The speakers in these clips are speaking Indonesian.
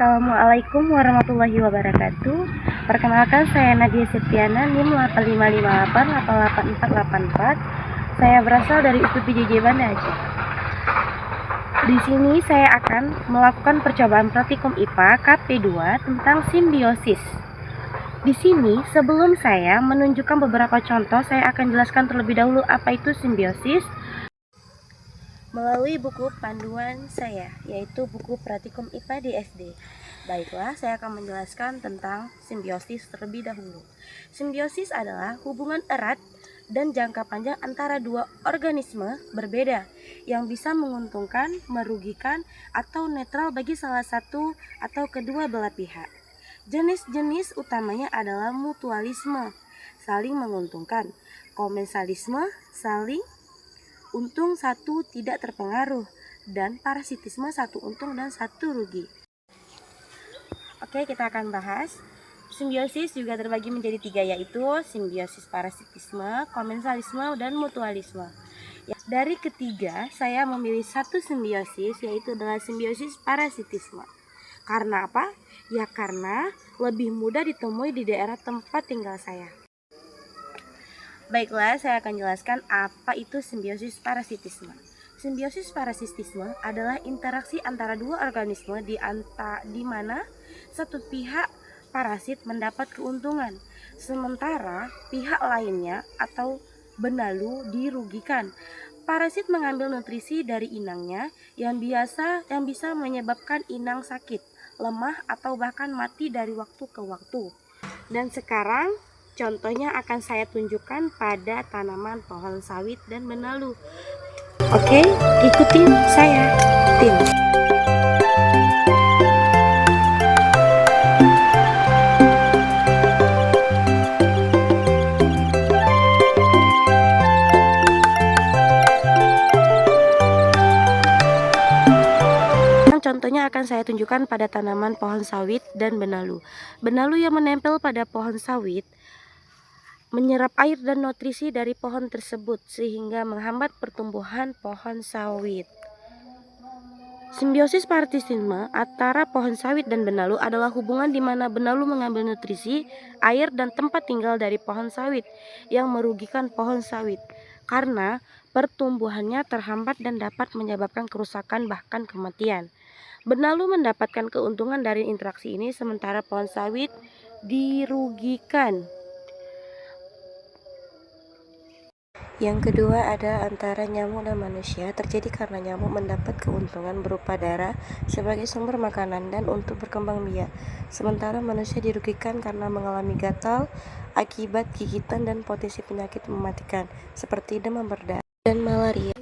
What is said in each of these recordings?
Assalamualaikum warahmatullahi wabarakatuh. Perkenalkan, saya Nadia Septiana, NIM 85588884. Saya berasal dari UPI Banda Aceh. Di sini saya akan melakukan percobaan praktikum IPA KP2 tentang simbiosis. Di sini, sebelum saya menunjukkan beberapa contoh, saya akan jelaskan terlebih dahulu apa itu simbiosis melalui buku panduan saya, yaitu buku Praktikum IPA di SD. Baiklah, saya akan menjelaskan tentang simbiosis terlebih dahulu. Simbiosis adalah hubungan erat dan jangka panjang antara dua organisme berbeda yang bisa menguntungkan, merugikan, atau netral bagi salah satu atau kedua belah pihak. Jenis-jenis utamanya adalah mutualisme, saling menguntungkan, komensalisme, saling untung satu tidak terpengaruh, dan parasitisme satu untung dan satu rugi. Oke, kita akan bahas. Simbiosis juga terbagi menjadi tiga, yaitu simbiosis parasitisme, komensalisme, dan mutualisme. Ya, dari ketiga, saya memilih satu simbiosis, yaitu adalah simbiosis parasitisme. Karena apa? Ya karena lebih mudah ditemui di daerah tempat tinggal saya. Baiklah, saya akan jelaskan apa itu simbiosis parasitisme. Simbiosis parasitisme adalah interaksi antara dua organisme di mana satu pihak parasit mendapat keuntungan, sementara pihak lainnya atau benalu dirugikan. Parasit mengambil nutrisi dari inangnya yang bisa menyebabkan inang sakit, lemah, atau bahkan mati dari waktu ke waktu. Dan sekarang contohnya akan saya tunjukkan pada tanaman pohon sawit dan benalu. Oke, ikutin saya, tim. Contohnya akan saya tunjukkan pada tanaman pohon sawit dan benalu. Benalu yang menempel pada pohon sawit menyerap air dan nutrisi dari pohon tersebut sehingga menghambat pertumbuhan pohon sawit. Simbiosis parasitisme antara pohon sawit dan benalu adalah hubungan di mana benalu mengambil nutrisi, air, dan tempat tinggal dari pohon sawit yang merugikan pohon sawit karena pertumbuhannya terhambat dan dapat menyebabkan kerusakan bahkan kematian. Benalu mendapatkan keuntungan dari interaksi ini sementara pohon sawit dirugikan. Yang kedua ada antara nyamuk dan manusia, terjadi karena nyamuk mendapat keuntungan berupa darah sebagai sumber makanan dan untuk berkembang biak, sementara manusia dirugikan karena mengalami gatal akibat gigitan dan potensi penyakit mematikan seperti demam berdarah dan malaria.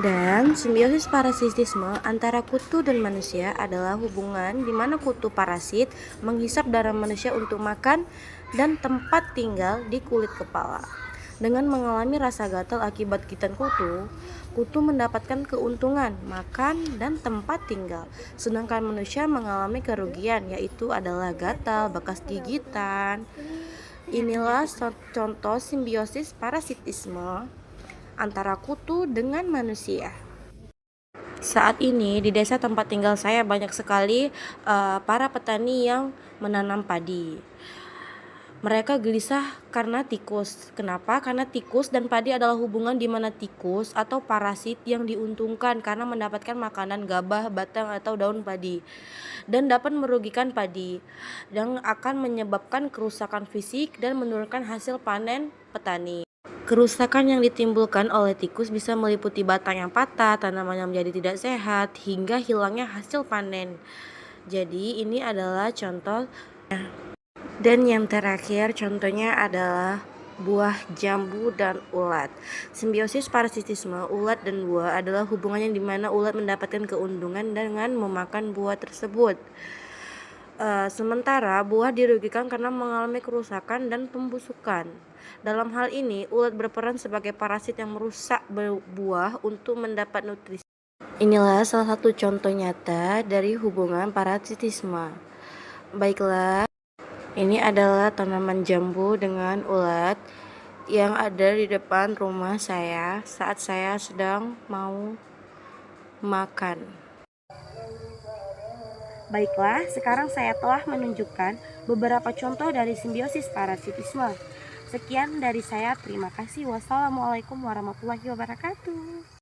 Dan simbiosis parasitisme antara kutu dan manusia adalah hubungan di mana kutu parasit menghisap darah manusia untuk makan dan tempat tinggal di kulit kepala. Dengan mengalami rasa gatal akibat gigitan kutu, kutu mendapatkan keuntungan makan dan tempat tinggal, sedangkan manusia mengalami kerugian, yaitu adalah gatal bekas gigitan. Inilah contoh simbiosis parasitisme antara kutu dengan manusia. Saat ini di desa tempat tinggal saya banyak sekali para petani yang menanam padi. Mereka gelisah karena tikus. Kenapa? Karena tikus dan padi adalah hubungan di mana tikus atau parasit yang diuntungkan karena mendapatkan makanan gabah, batang, atau daun padi dan dapat merugikan padi dan akan menyebabkan kerusakan fisik dan menurunkan hasil panen petani. Kerusakan yang ditimbulkan oleh tikus bisa meliputi batang yang patah, tanaman yang menjadi tidak sehat, hingga hilangnya hasil panen. Jadi ini adalah contoh. Dan yang terakhir contohnya adalah buah jambu dan ulat. Simbiosis parasitisme ulat dan buah adalah hubungannya di mana ulat mendapatkan keuntungan dengan memakan buah tersebut. Sementara buah dirugikan karena mengalami kerusakan dan pembusukan. Dalam hal ini, ulat berperan sebagai parasit yang merusak buah untuk mendapat nutrisi. Inilah salah satu contoh nyata dari hubungan parasitisme. Baiklah, ini adalah tanaman jambu dengan ulat yang ada di depan rumah saya saat saya sedang mau makan. Baiklah, sekarang saya telah menunjukkan beberapa contoh dari simbiosis parasitisme. Sekian dari saya, terima kasih. Wassalamualaikum warahmatullahi wabarakatuh.